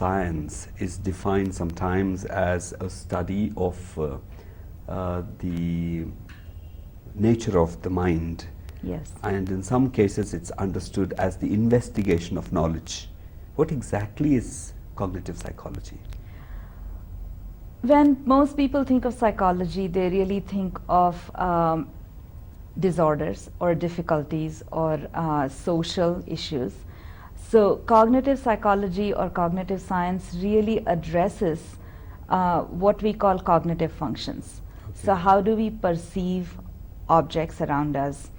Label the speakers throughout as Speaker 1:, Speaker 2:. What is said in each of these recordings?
Speaker 1: science is defined sometimes as a study of the nature of the mind.
Speaker 2: Yes.
Speaker 1: And in some cases it's understood as the investigation of knowledge. What exactly is cognitive psychology?
Speaker 2: When most people think of psychology, they really think of disorders or difficulties or social issues. So cognitive psychology or cognitive science really addresses what we call cognitive functions.
Speaker 1: Okay.
Speaker 2: So how do we perceive objects around us?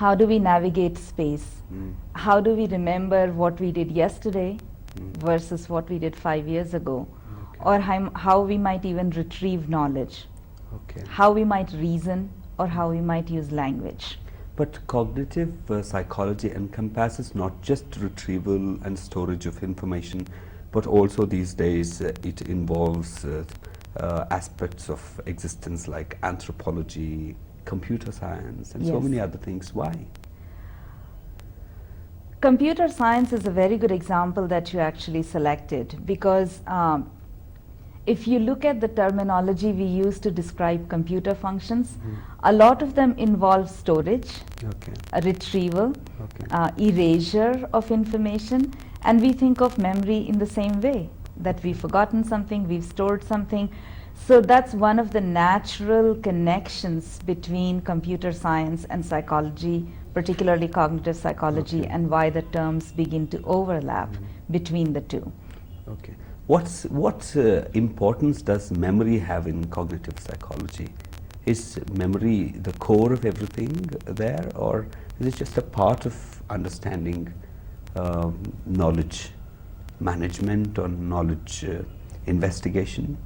Speaker 2: How do we navigate space? How do we remember what we did yesterday versus what we did 5 years ago?
Speaker 1: Okay.
Speaker 2: Or how we might even retrieve knowledge,
Speaker 1: Okay.
Speaker 2: how we might reason, or how we might use language.
Speaker 1: But cognitive psychology encompasses not just retrieval and storage of information, but also these days it involves aspects of existence like anthropology, computer science, and so
Speaker 2: Yes.
Speaker 1: many other things. Why?
Speaker 2: Computer science is a very good example that you actually selected, because if you look at the terminology we use to describe computer functions, a lot of them involve storage,
Speaker 1: Okay.
Speaker 2: a retrieval,
Speaker 1: Okay.
Speaker 2: erasure of information, and we think of memory in the same way, that we've forgotten something, we've stored something. So that's one of the natural connections between computer science and psychology, particularly cognitive psychology,
Speaker 1: Okay.
Speaker 2: and why the terms begin to overlap between the two.
Speaker 1: Okay. What importance does memory have in cognitive psychology? Is memory the core of everything there, or is it just a part of understanding knowledge management or knowledge investigation?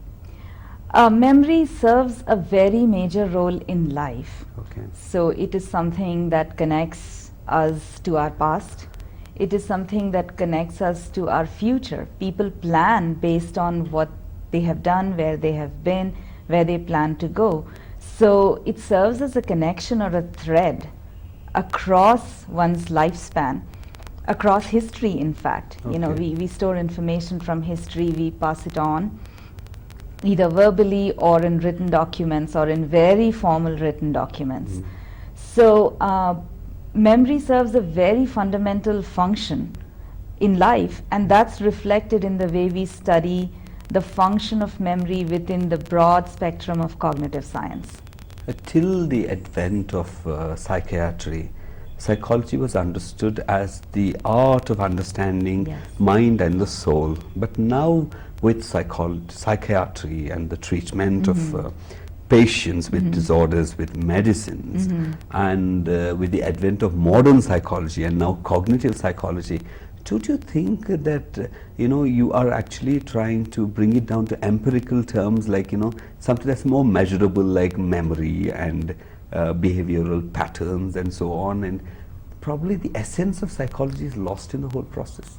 Speaker 2: Memory serves a very major role in life.
Speaker 1: Okay.
Speaker 2: So it is something that connects us to our past. It is something that connects us to our future. People plan based on what they have done, where they have been, where they plan to go. So it serves as a connection or a thread across one's lifespan, across history, in fact. You know,
Speaker 1: Okay.
Speaker 2: we store information from history, we pass it on, either verbally or in written documents or in very formal written documents. So memory serves a very fundamental function in life, and that's reflected in the way we study the function of memory within the broad spectrum of cognitive science.
Speaker 1: Till the advent of psychiatry, psychology was understood as the art of understanding
Speaker 2: Yes.
Speaker 1: mind and the soul. But now with psychiatry and the treatment of patients with disorders, with medicines, and with the advent of modern psychology and now cognitive psychology, don't you think that you are actually trying to bring it down to empirical terms, like something that's more measurable, like memory and behavioral patterns and so on, and probably the essence of psychology is lost in the whole process?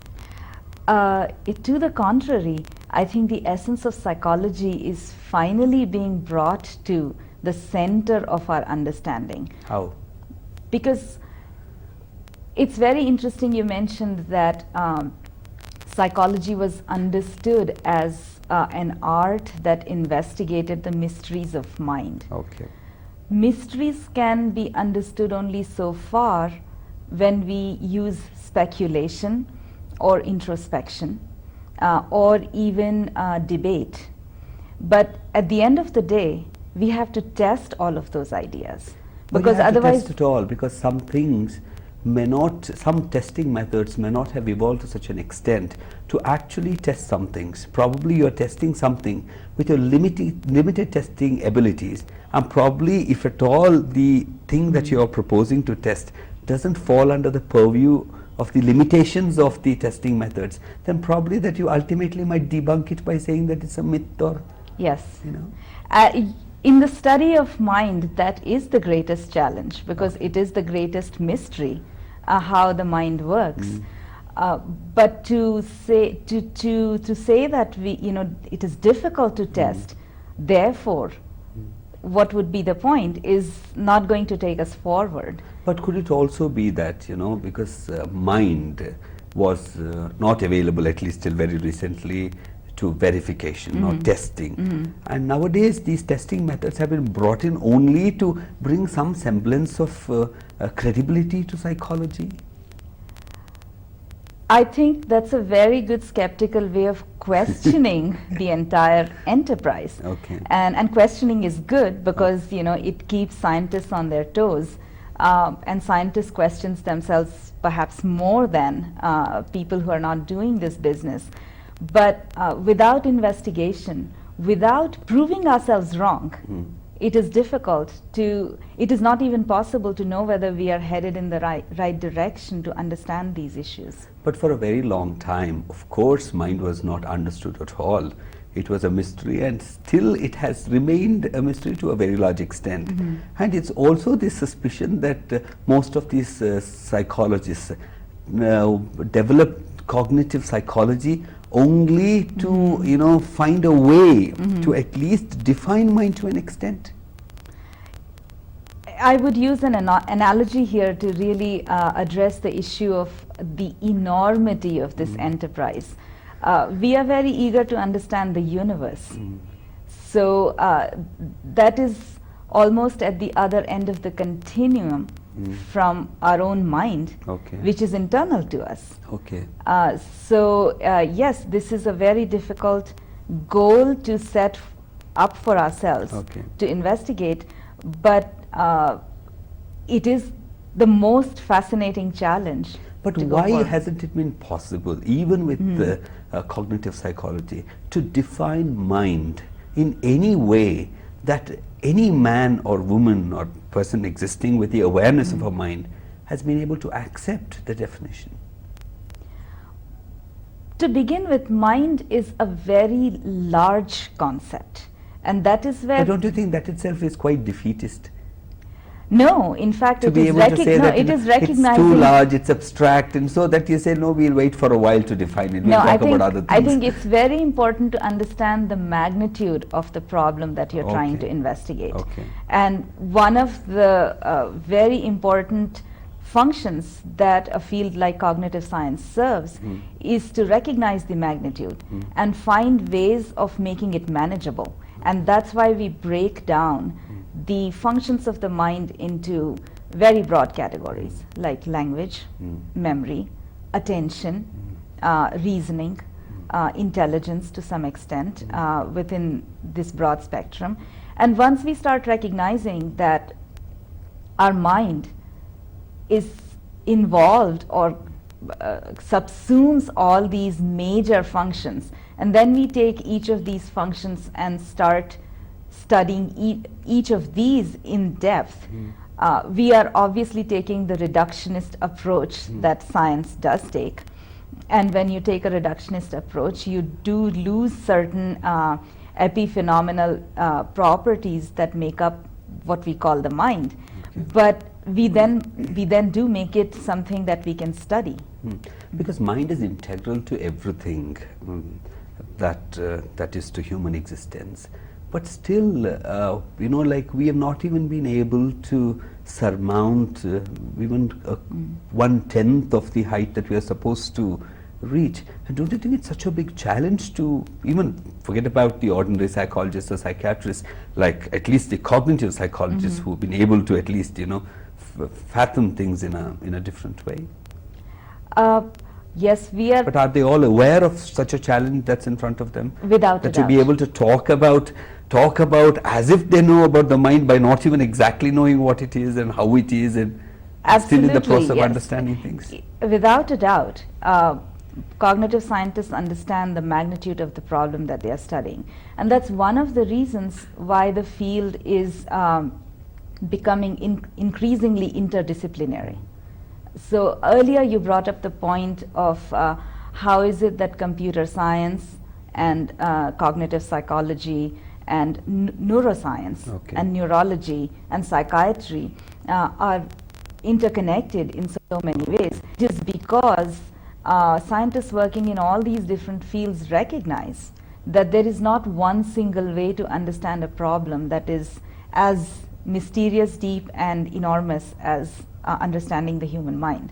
Speaker 2: To the contrary, I think the essence of psychology is finally being brought to the center of our understanding.
Speaker 1: How?
Speaker 2: Because it's very interesting you mentioned that psychology was understood as an art that investigated the mysteries of mind.
Speaker 1: Okay.
Speaker 2: Mysteries can be understood only so far when we use speculation or introspection or even debate. But at the end of the day, we have to test all of those ideas. Because
Speaker 1: you have
Speaker 2: otherwise,
Speaker 1: to test it all, because some things may not, some testing methods may not have evolved to such an extent to actually test some things. Probably you are testing something with your limited testing abilities, and probably, if at all, the thing that you are proposing to test doesn't fall under the purview of the limitations of the testing methods, then probably that you ultimately might debunk it by saying that it's a myth, or
Speaker 2: yes. In the study of mind, that is the greatest challenge, because it is the greatest mystery, how the mind works. But to say that it is difficult to test, therefore, what would be the point is not going to take us forward.
Speaker 1: But could it also be that, because mind was not available, at least till very recently, to verification or testing. And nowadays these testing methods have been brought in only to bring some semblance of credibility to psychology.
Speaker 2: I think that's a very good skeptical way of questioning the entire enterprise.
Speaker 1: Okay.
Speaker 2: And questioning is good because, you know, it keeps scientists on their toes. And scientists question themselves perhaps more than people who are not doing this business. But without investigation, without proving ourselves wrong, it is difficult to, it is not even possible to know whether we are headed in the right direction to understand these issues.
Speaker 1: But for a very long time, of course, mind was not understood at all. It was a mystery, and still it has remained a mystery to a very large extent. And it's also this suspicion that most of these psychologists develop cognitive psychology only to, you know, find a way to at least define mind to an extent.
Speaker 2: I would use an analogy here to really address the issue of the enormity of this enterprise. We are very eager to understand the universe. So that is almost at the other end of the continuum from our own mind, which is internal to us. So yes, this is a very difficult goal to set up for ourselves to investigate, but it is the most fascinating challenge.
Speaker 1: But why hasn't it been possible, even with cognitive psychology, to define mind in any way that any man or woman or person existing with the awareness of a mind has been able to accept the definition?
Speaker 2: To begin with, mind is a very large concept, and that is where...
Speaker 1: But don't you think that itself is quite defeatist?
Speaker 2: No, in fact,
Speaker 1: it is recognizing it's too large, it's abstract, and so that you say, no, we'll wait for a while to define it. We'll talk about other things.
Speaker 2: I think it's very important to understand the magnitude of the problem that you're trying to investigate. And one of the very important functions that a field like cognitive science serves is to recognize the magnitude and find ways of making it manageable. And that's why we break down the functions of the mind into very broad categories like language, memory, attention, reasoning, intelligence to some extent within this broad spectrum. And once we start recognizing that our mind is involved or subsumes all these major functions, and then we take each of these functions and start studying each of these in depth, we are obviously taking the reductionist approach that science does take. And when you take a reductionist approach, you do lose certain epiphenomenal properties that make up what we call the mind. But we then do make it something that we can study.
Speaker 1: Because mind is integral to everything that is to human existence. But still, you know, like we have not even been able to surmount even 1/10 of the height that we are supposed to reach. And don't you think it's such a big challenge to even forget about the ordinary psychologists or psychiatrists, like at least the cognitive psychologists who've been able to at least, you know, fathom things in a different way?
Speaker 2: Yes, we are.
Speaker 1: But are they all aware of such a challenge that's in front of them?
Speaker 2: Without a doubt.
Speaker 1: That to be able to talk about as if they know about the mind by not even exactly knowing what it is and how it is, and still in the process of understanding things.
Speaker 2: Without a doubt, cognitive scientists understand the magnitude of the problem that they are studying, and that's one of the reasons why the field is becoming increasingly interdisciplinary. So earlier you brought up the point of how is it that computer science and cognitive psychology and neuroscience and neurology and psychiatry are interconnected in so many ways. It is because scientists working in all these different fields recognize that there is not one single way to understand a problem that is as mysterious, deep, and enormous as understanding the human mind.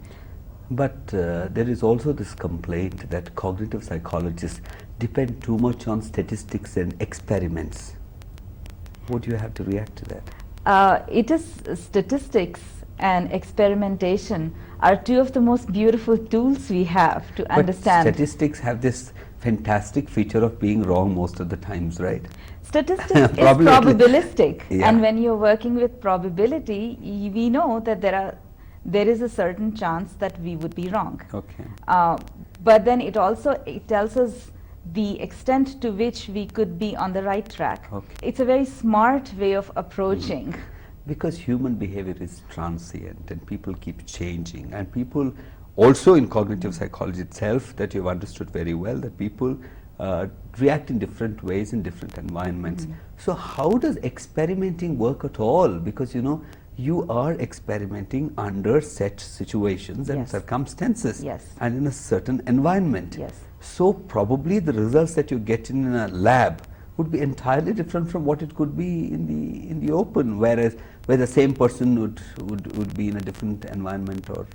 Speaker 1: But there is also this complaint that cognitive psychologists depend too much on statistics and experiments. What do you have to react to that?
Speaker 2: It is statistics and experimentation are two of the most beautiful tools we have to understand.
Speaker 1: But statistics have this fantastic feature of being wrong most of the times, right?
Speaker 2: Statistics is probabilistic,
Speaker 1: Yeah.
Speaker 2: and when you're working with probability, we know that there is a certain chance that we would be wrong.
Speaker 1: Okay.
Speaker 2: But then it tells us the extent to which we could be on the right track.
Speaker 1: Okay.
Speaker 2: It's a very smart way of approaching.
Speaker 1: Because human behavior is transient and people keep changing, and people also in cognitive psychology itself, that you've understood very well, that people react in different ways in different environments. So how does experimenting work at all? Because you are experimenting under set situations and
Speaker 2: Yes.
Speaker 1: circumstances,
Speaker 2: Yes.
Speaker 1: and in a certain environment.
Speaker 2: Yes.
Speaker 1: So probably the results that you get in a lab would be entirely different from what it could be in the open, where the same person would be in a different environment or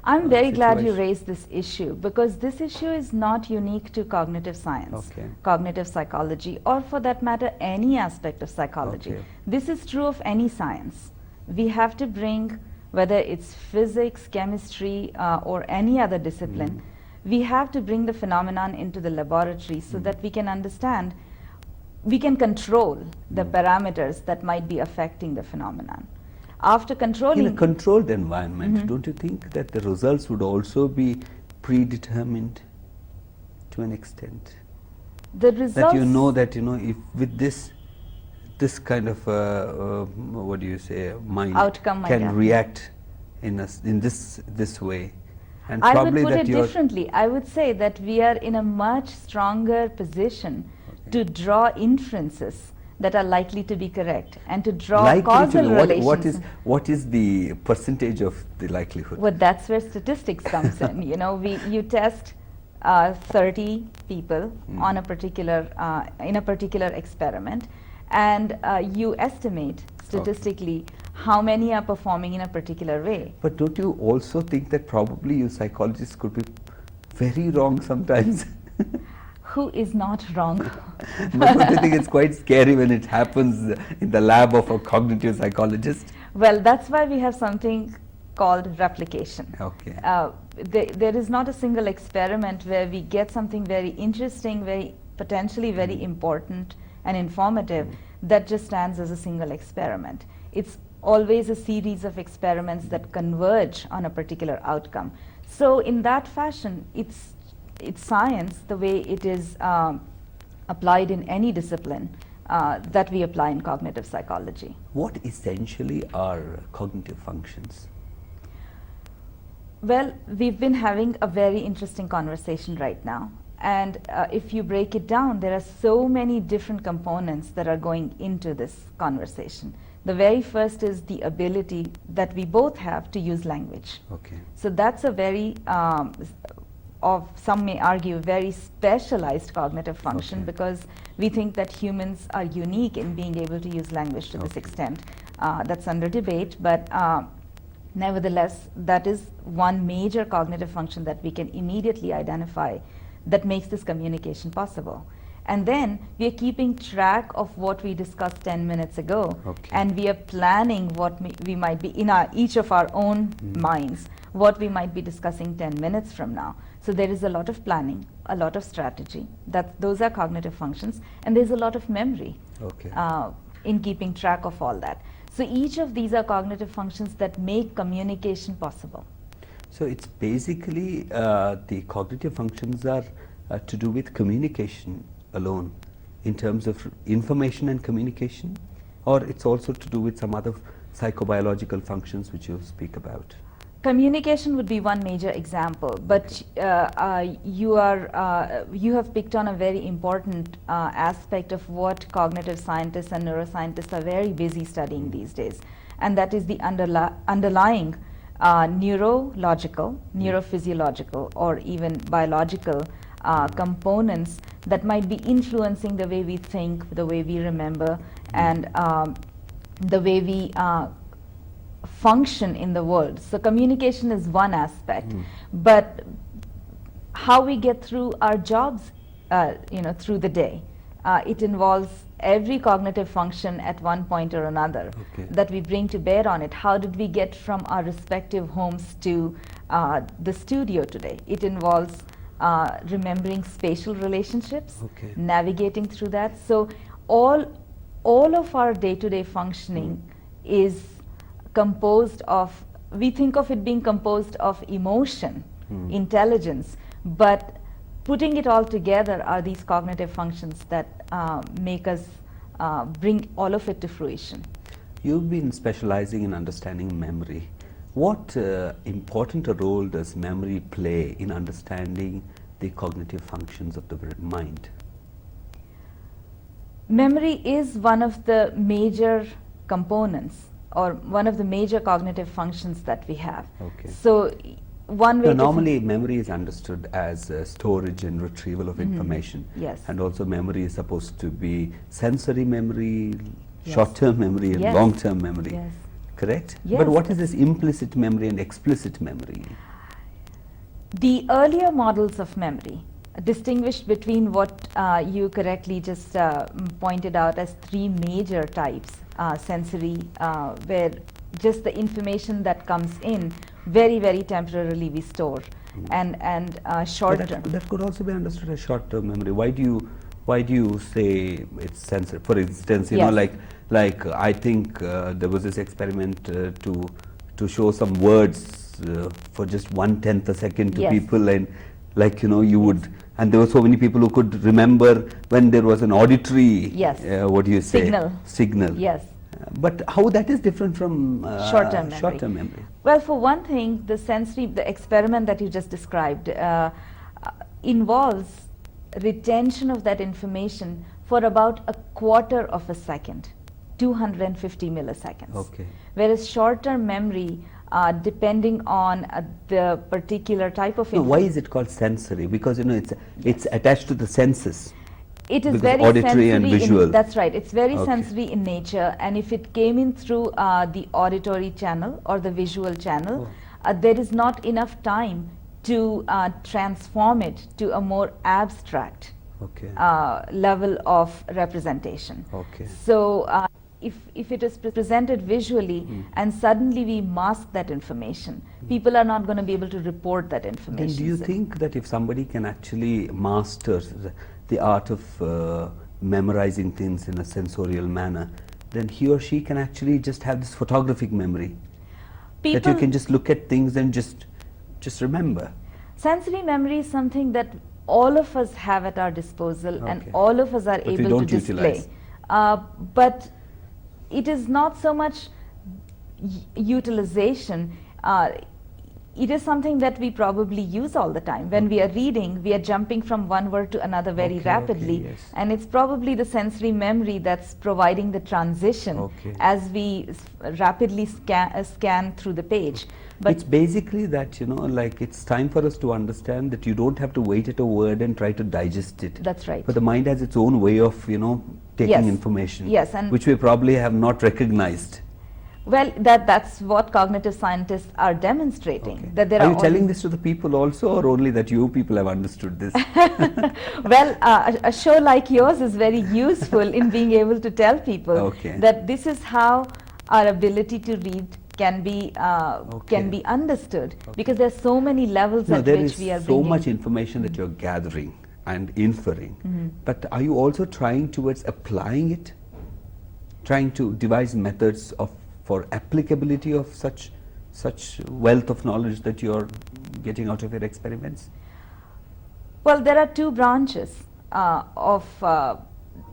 Speaker 2: I'm very glad you
Speaker 1: situation.
Speaker 2: raised this issue, because this issue is not unique to cognitive science,
Speaker 1: Okay.
Speaker 2: cognitive psychology, or for that matter, any aspect of psychology.
Speaker 1: Okay.
Speaker 2: This is true of any science. We have to bring, whether it's physics, chemistry, or any other discipline, we have to bring the phenomenon into the laboratory so that we can understand, we can control the parameters that might be affecting the phenomenon. After controlling...
Speaker 1: In a controlled environment, don't you think that the results would also be predetermined to an extent?
Speaker 2: the results...
Speaker 1: That if with this kind of what do you say, mind
Speaker 2: Outcome might
Speaker 1: can
Speaker 2: happen.
Speaker 1: react in this way, and
Speaker 2: I would
Speaker 1: probably
Speaker 2: put
Speaker 1: that
Speaker 2: it differently. I would say that we are in a much stronger position to draw inferences that are likely to be correct and to draw
Speaker 1: likely
Speaker 2: causal
Speaker 1: to
Speaker 2: relations.
Speaker 1: what is the percentage of the likelihood?
Speaker 2: Well, that's where statistics comes in. You test 30 people on a particular in a particular experiment, and you estimate statistically how many are performing in a particular way.
Speaker 1: But don't you also think that probably you psychologists could be very wrong sometimes?
Speaker 2: Who is not wrong?
Speaker 1: But don't you think it's quite scary when it happens in the lab of a cognitive psychologist?
Speaker 2: Well, that's why we have something called replication.
Speaker 1: Okay.
Speaker 2: There is not a single experiment where we get something very interesting, potentially very important and informative that just stands as a single experiment. It's always a series of experiments that converge on a particular outcome. So in that fashion, it's science the way it is applied in any discipline that we apply in cognitive psychology.
Speaker 1: What essentially are cognitive functions?
Speaker 2: Well, we've been having a very interesting conversation right now. And if you break it down, there are so many different components that are going into this conversation. The very first is the ability that we both have to use language.
Speaker 1: Okay.
Speaker 2: So that's a very, some may argue, very specialized cognitive function,
Speaker 1: Okay.
Speaker 2: because we think that humans are unique in being able to use language to this
Speaker 1: Okay.
Speaker 2: extent. That's under debate, but nevertheless, that is one major cognitive function that we can immediately identify that makes this communication possible. And then we are keeping track of what we discussed 10 minutes ago,
Speaker 1: Okay.
Speaker 2: and we are planning what we might be in each of our own minds, what we might be discussing 10 minutes from now. So there is a lot of planning, a lot of strategy. Those are cognitive functions, and there's a lot of memory
Speaker 1: Okay.
Speaker 2: in keeping track of all that. So each of these are cognitive functions that make communication possible.
Speaker 1: So it's basically the cognitive functions are to do with communication alone, in terms of information and communication, or it's also to do with some other psychobiological functions which you speak about?
Speaker 2: Communication would be one major example, but you have picked on a very important aspect of what cognitive scientists and neuroscientists are very busy studying these days, and that is the underlying neurological, neurophysiological, or even biological components that might be influencing the way we think, the way we remember, and the way we function in the world. So communication is one aspect, but how we get through our jobs, through the day, it involves every cognitive function at one point or another that we bring to bear on it. How did we get from our respective homes to the studio today? It involves remembering spatial relationships, navigating through that. So all of our day-to-day functioning is composed of, we think of it being composed of emotion, intelligence, but putting it all together are these cognitive functions that make us bring all of it to fruition.
Speaker 1: You've been specializing in understanding memory. What important a role does memory play in understanding the cognitive functions of the mind?
Speaker 2: Memory is one of the major components, or one of the major cognitive functions that we have. So one way
Speaker 1: normally memory is understood as storage and retrieval of information.
Speaker 2: Yes.
Speaker 1: And also memory is supposed to be sensory memory, short-term memory and long-term memory.
Speaker 2: Yes.
Speaker 1: Correct?
Speaker 2: Yes.
Speaker 1: But what is this implicit memory and explicit memory?
Speaker 2: The earlier models of memory distinguished between what you correctly just pointed out as three major types. Sensory, where just the information that comes in very, very temporarily we store, and short term.
Speaker 1: That could also be understood as short-term memory. Why do you say it's sensory? For instance, you know, like I think there was this experiment to show some words for just 1/10 a second to people, and like, you know, you would, and there were so many people who could remember when there was an auditory what do you say, signal.
Speaker 2: Yes.
Speaker 1: But how that is different from
Speaker 2: short-term memory? Well, for one thing, the experiment that you just described involves retention of that information for about a quarter of a second, 250 milliseconds. Whereas short-term memory, depending on the particular type of information.
Speaker 1: Why is it called sensory? Because, you know, it's attached to the senses.
Speaker 2: It is very
Speaker 1: auditory and visual.
Speaker 2: That's right. It's very sensory in nature, and if it came in through the auditory channel or the visual channel, there is not enough time to transform it to a more abstract level of representation. So if it is presented visually and suddenly we mask that information, people are not going to be able to report that information.
Speaker 1: Then do you think that if somebody can actually master the art of memorizing things in a sensorial manner, then he or she can actually just have this photographic memory, that you can just look at things and just remember?
Speaker 2: Sensory memory is something that all of us have at our disposal, and all of us are able to display. But it is not so much utilization. It is something that we probably use all the time. When we are reading, we are jumping from one word to another very rapidly, and it's probably the sensory memory that's providing the transition as we rapidly scan through the page. But
Speaker 1: it's basically that, you know, like, it's time for us to understand that you don't have to wait at a word and try to digest it.
Speaker 2: That's right.
Speaker 1: But the mind has its own way of, you know, taking information, which we probably have not recognized.
Speaker 2: Well, that's what cognitive scientists are demonstrating. That there
Speaker 1: are you telling this to the people also, or only that you people have understood this?
Speaker 2: Well, a show like yours is very useful in being able to tell people that this is how our ability to read can be understood, because there's so many levels at which we are bringing.
Speaker 1: There is so much information that you're gathering and inferring, but are you also trying towards applying it, trying to devise methods for applicability of such wealth of knowledge that you're getting out of your experiments?
Speaker 2: Well, there are two branches of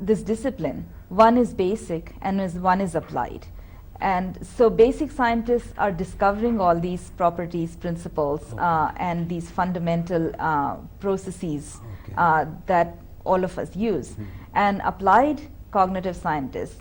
Speaker 2: this discipline. One is basic and one is applied. And so basic scientists are discovering all these properties, principles, and these fundamental processes that all of us use. And applied cognitive scientists,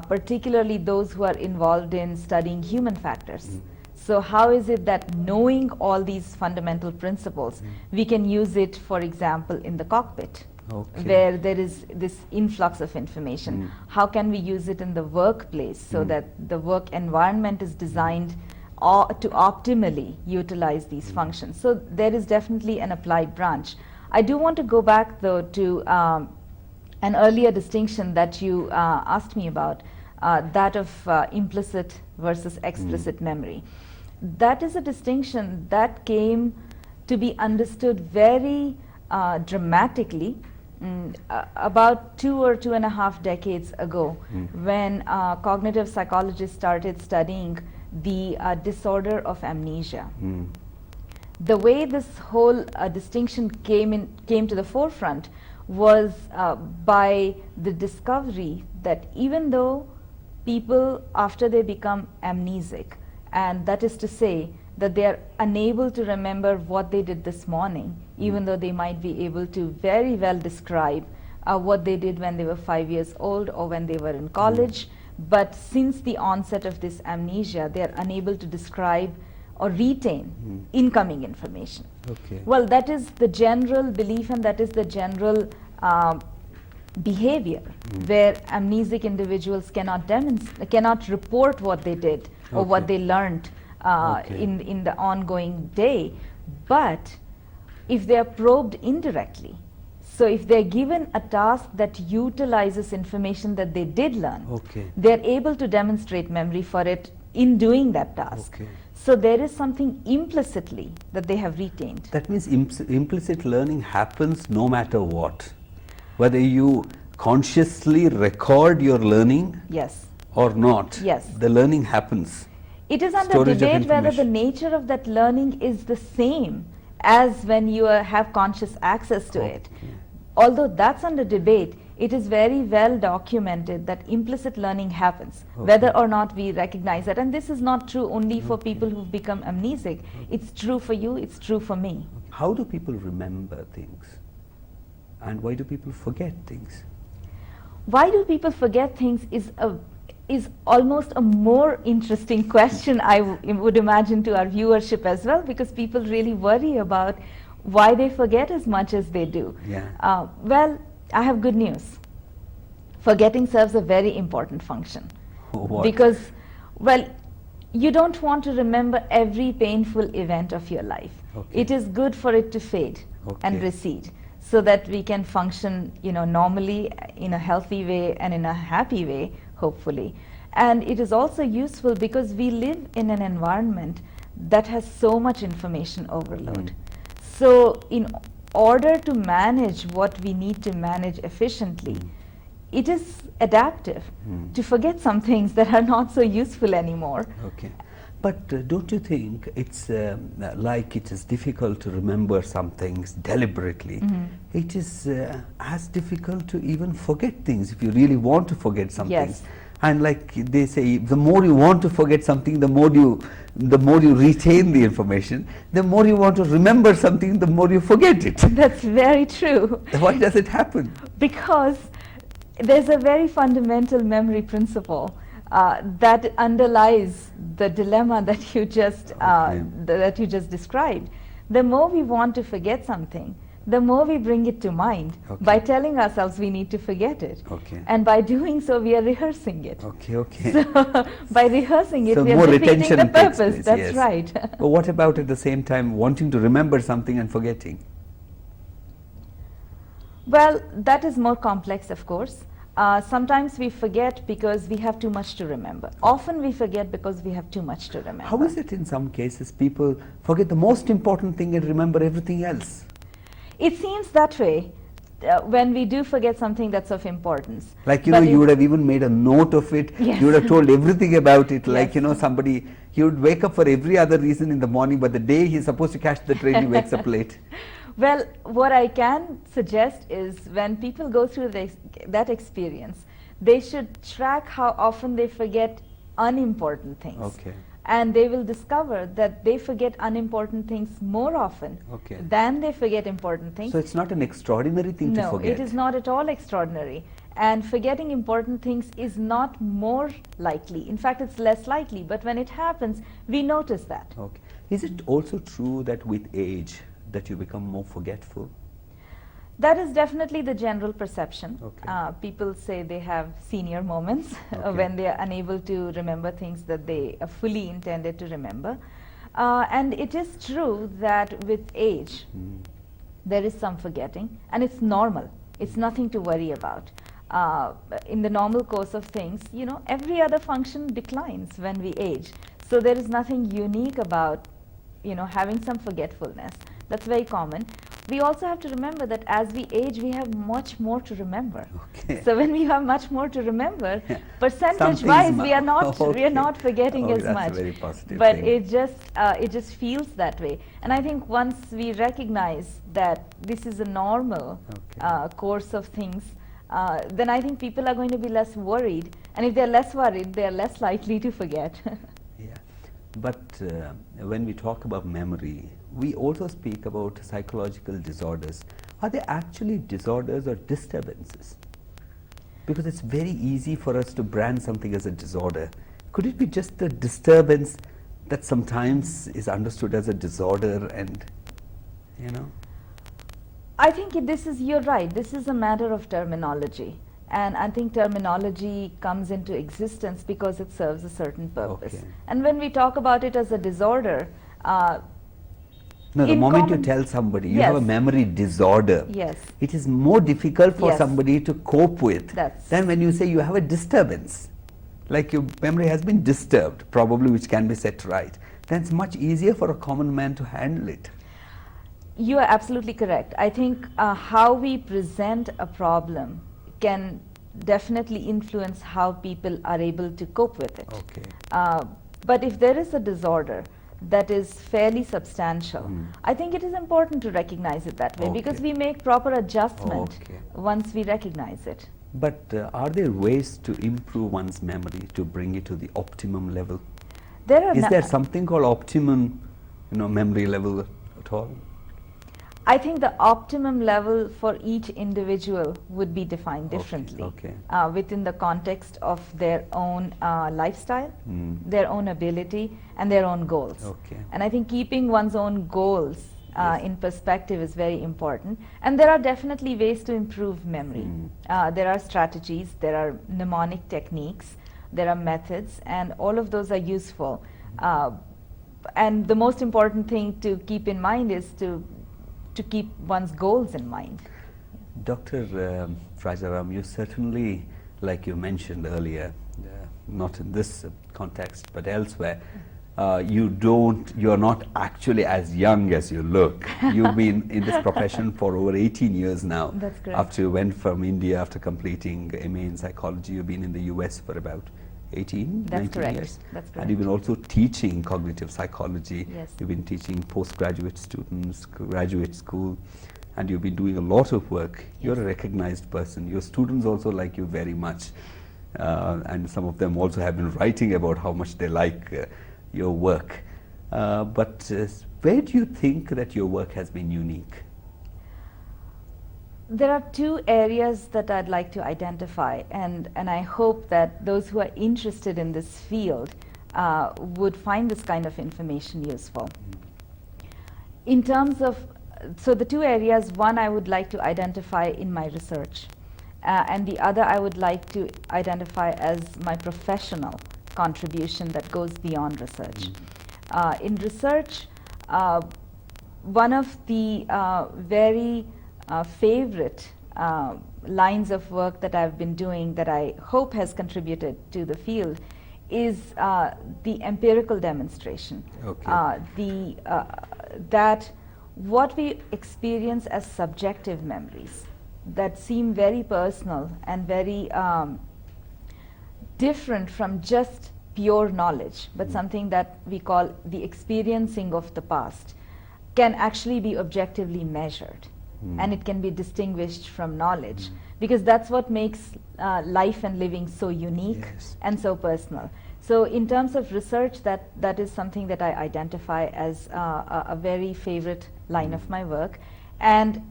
Speaker 2: particularly those who are involved in studying human factors. So how is it that knowing all these fundamental principles, we can use it, for example, in the cockpit,
Speaker 1: Okay.
Speaker 2: where there is this influx of information. How can we use it in the workplace so that the work environment is designed to optimally utilize these functions? So there is definitely an applied branch. I do want to go back though to an earlier distinction that you asked me about, that of implicit versus explicit memory. That is a distinction that came to be understood very dramatically about 2 or 2.5 decades ago, when cognitive psychologists started studying the disorder of amnesia. The way this whole distinction came to the forefront was by the discovery that even though people, after they become amnesic, and that is to say that they are unable to remember what they did this morning, even though they might be able to very well describe what they did when they were 5 years old or when they were in college, but since the onset of this amnesia, they are unable to describe or retain incoming information.
Speaker 1: Okay.
Speaker 2: Well, that is the general belief and that is the general behavior where amnesic individuals cannot report what they did or what they learned in the ongoing day. But if they are probed indirectly, so if they're given a task that utilizes information that they did learn, they're able to demonstrate memory for it in doing that task. So there is something implicitly that they have retained.
Speaker 1: That means implicit learning happens no matter what. Whether you consciously record your learning or not, the learning happens.
Speaker 2: It is under debate whether the nature of that learning is the same as when you have conscious access to it. Although that's under debate, it is very well documented that implicit learning happens, whether or not we recognize it. And this is not true only for people who've become amnesic. It's true for you, it's true for me.
Speaker 1: How do people remember things? And why do people forget things?
Speaker 2: Why do people forget things is almost a more interesting question, I would imagine, to our viewership as well, because people really worry about why they forget as much as they do. Well, I have good news. Forgetting serves a very important function. Because, well, you don't want to remember every painful event of your life. It is good for it to fade and recede, so that we can function, normally in a healthy way and in a happy way, hopefully. And it is also useful because we live in an environment that has so much information overload. So in order to manage what we need to manage efficiently, it is adaptive to forget some things that are not so useful anymore.
Speaker 1: But don't you think it's like it is difficult to remember some things deliberately? It is as difficult to even forget things if you really want to forget something. And like they say, the more you want to forget something, the more you retain the information. The more you want to remember something, the more you forget it.
Speaker 2: That's very true.
Speaker 1: Why does it happen?
Speaker 2: Because there's a very fundamental memory principle that underlies the dilemma that you just described. The more we want to forget something, the more we bring it to mind by telling ourselves we need to forget it. And by doing so, we are rehearsing it. So by rehearsing it, we are repeating the purpose. That's right.
Speaker 1: But what about at the same time wanting to remember something and forgetting?
Speaker 2: Well, that is more complex, of course. Sometimes we forget because we have too much to remember. Often we forget because we have too much to remember.
Speaker 1: How is it in some cases people forget the most important thing and remember everything else?
Speaker 2: It seems that way when we do forget something that's of importance.
Speaker 1: Like, you would have even made a note of it. You would have told everything about it. Like, somebody, he would wake up for every other reason in the morning, but the day he's supposed to catch the train, he wakes up late.
Speaker 2: Well, what I can suggest is when people go through that experience, they should track how often they forget unimportant things. And they will discover that they forget unimportant things more often than they forget important things.
Speaker 1: So it's not an extraordinary thing to forget?
Speaker 2: No, it is not at all extraordinary. And forgetting important things is not more likely. In fact, it's less likely. But when it happens, we notice that.
Speaker 1: Is it also true that with age that you become more forgetful?
Speaker 2: That is definitely the general perception.
Speaker 1: Okay.
Speaker 2: People say they have senior moments
Speaker 1: Okay.
Speaker 2: when they are unable to remember things that they fully intended to remember. And it is true that with age, there is some forgetting, and it's normal. It's nothing to worry about. In the normal course of things, you know, every other function declines when we age. So there is nothing unique about, you know, having some forgetfulness. That's very common. We also have to remember that as we age, we have much more to remember.
Speaker 1: Okay.
Speaker 2: So when we have much more to remember,
Speaker 1: Yeah.
Speaker 2: percentage-wise, we are not
Speaker 1: Okay.
Speaker 2: forgetting as
Speaker 1: that's
Speaker 2: much.
Speaker 1: a very positive
Speaker 2: But
Speaker 1: thing.
Speaker 2: it just feels that way. And I think once we recognize that this is a normal
Speaker 1: Okay.
Speaker 2: course of things, then I think people are going to be less worried. And if they're less worried, they're less likely to forget.
Speaker 1: Yeah, but when we talk about memory, we also speak about psychological disorders. Are they actually disorders or disturbances? Because it's very easy for us to brand something as a disorder. Could it be just the disturbance that sometimes is understood as a disorder and, you know?
Speaker 2: I think you're right, this is a matter of terminology. And I think terminology comes into existence because it serves a certain purpose.
Speaker 1: Okay.
Speaker 2: And when we talk about it as a disorder,
Speaker 1: No, the
Speaker 2: in
Speaker 1: moment you
Speaker 2: common-
Speaker 1: tell somebody you have a
Speaker 2: Yes.
Speaker 1: memory disorder,
Speaker 2: yes,
Speaker 1: it is more difficult for
Speaker 2: Yes.
Speaker 1: somebody to cope with
Speaker 2: That's-
Speaker 1: than when you say you have a disturbance. Like your memory has been disturbed, probably, which can be set right. Then it's much easier for a common man to handle it.
Speaker 2: you are absolutely correct. I think how we present a problem can definitely influence how people are able to cope with it.
Speaker 1: Okay.
Speaker 2: But if there is a disorder that is fairly substantial,
Speaker 1: Hmm.
Speaker 2: I think it is important to recognize it that way because
Speaker 1: Okay.
Speaker 2: we make proper adjustment
Speaker 1: Okay.
Speaker 2: once we recognize it.
Speaker 1: But are there ways to improve one's memory to bring it to the optimum level?
Speaker 2: There are
Speaker 1: Is
Speaker 2: na-
Speaker 1: there something called optimum, memory level at all?
Speaker 2: I think the optimum level for each individual would be defined
Speaker 1: Okay,
Speaker 2: differently
Speaker 1: okay.
Speaker 2: Within the context of their own lifestyle,
Speaker 1: Hmm.
Speaker 2: their own ability, and their own goals.
Speaker 1: Okay.
Speaker 2: And I think keeping one's own goals
Speaker 1: Yes.
Speaker 2: in perspective is very important. And there are definitely ways to improve memory. There are strategies, there are mnemonic techniques, there are methods, and all of those are useful. And the most important thing to keep in mind is to keep one's goals in mind.
Speaker 1: Dr. Rajaram, you certainly, like you mentioned earlier, not in this context but elsewhere, you're not actually as young as you look. You've been in this profession for over 18 years now.
Speaker 2: That's correct.
Speaker 1: After you went from India after completing MA in psychology, you've been in the US for about 18,
Speaker 2: That's
Speaker 1: 19
Speaker 2: correct.
Speaker 1: years.
Speaker 2: That's
Speaker 1: And you've been
Speaker 2: correct.
Speaker 1: also teaching cognitive psychology.
Speaker 2: Yes.
Speaker 1: You've been teaching postgraduate students, graduate school, and you've been doing a lot of work. You're a recognized person. Your students also like you very much. And some of them also have been writing about how much they like your work. But where do you think that your work has been unique?
Speaker 2: There are two areas that I'd like to identify, and I hope that those who are interested in this field would find this kind of information useful. In terms of, so the two areas, one I would like to identify in my research, and the other I would like to identify as my professional contribution that goes beyond research. In research, one of the very favorite lines of work that I've been doing that I hope has contributed to the field is the empirical demonstration.
Speaker 1: Okay.
Speaker 2: That what we experience as subjective memories that seem very personal and very different from just pure knowledge, but something that we call the experiencing of the past, can actually be objectively measured. And it can be distinguished from knowledge, because that's what makes life and living so unique
Speaker 1: Yes.
Speaker 2: and so personal. So in terms of research, that is something that I identify as a very favorite line of my work, and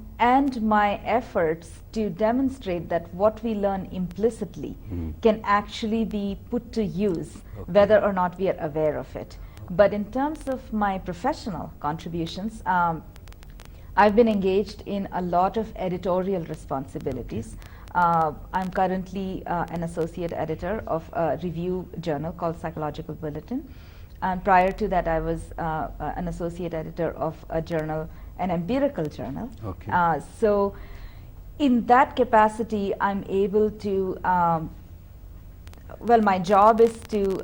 Speaker 2: my efforts to demonstrate that what we learn implicitly can actually be put to use, whether or not we are aware of it. But in terms of my professional contributions, I've been engaged in a lot of editorial responsibilities. I'm currently an associate editor of a review journal called Psychological Bulletin. And prior to that, I was an associate editor of a journal, an empirical journal.
Speaker 1: Okay.
Speaker 2: So in that capacity, I'm able to, well, my job is to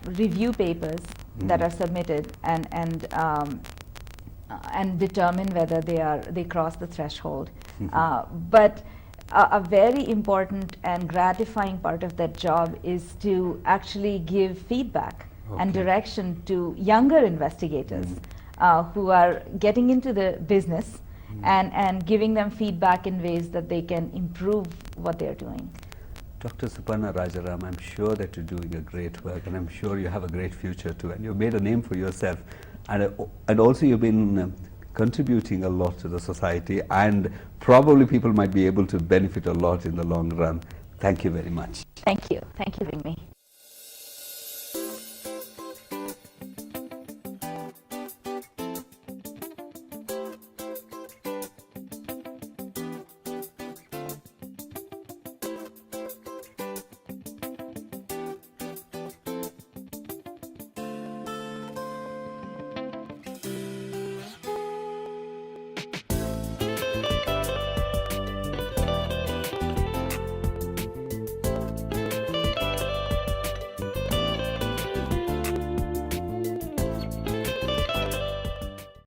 Speaker 2: review papers that are submitted and determine whether they cross the threshold. But a very important and gratifying part of that job is to actually give feedback and direction to younger investigators who are getting into the business and giving them feedback in ways that they can improve what they're doing.
Speaker 1: Dr. Suparna Rajaram, I'm sure that you're doing a great work, and I'm sure you have a great future too, and you've made a name for yourself, and also you've been contributing a lot to the society, and probably people might be able to benefit a lot in the long run. Thank you very much.
Speaker 2: Thank you. Thank you for having me.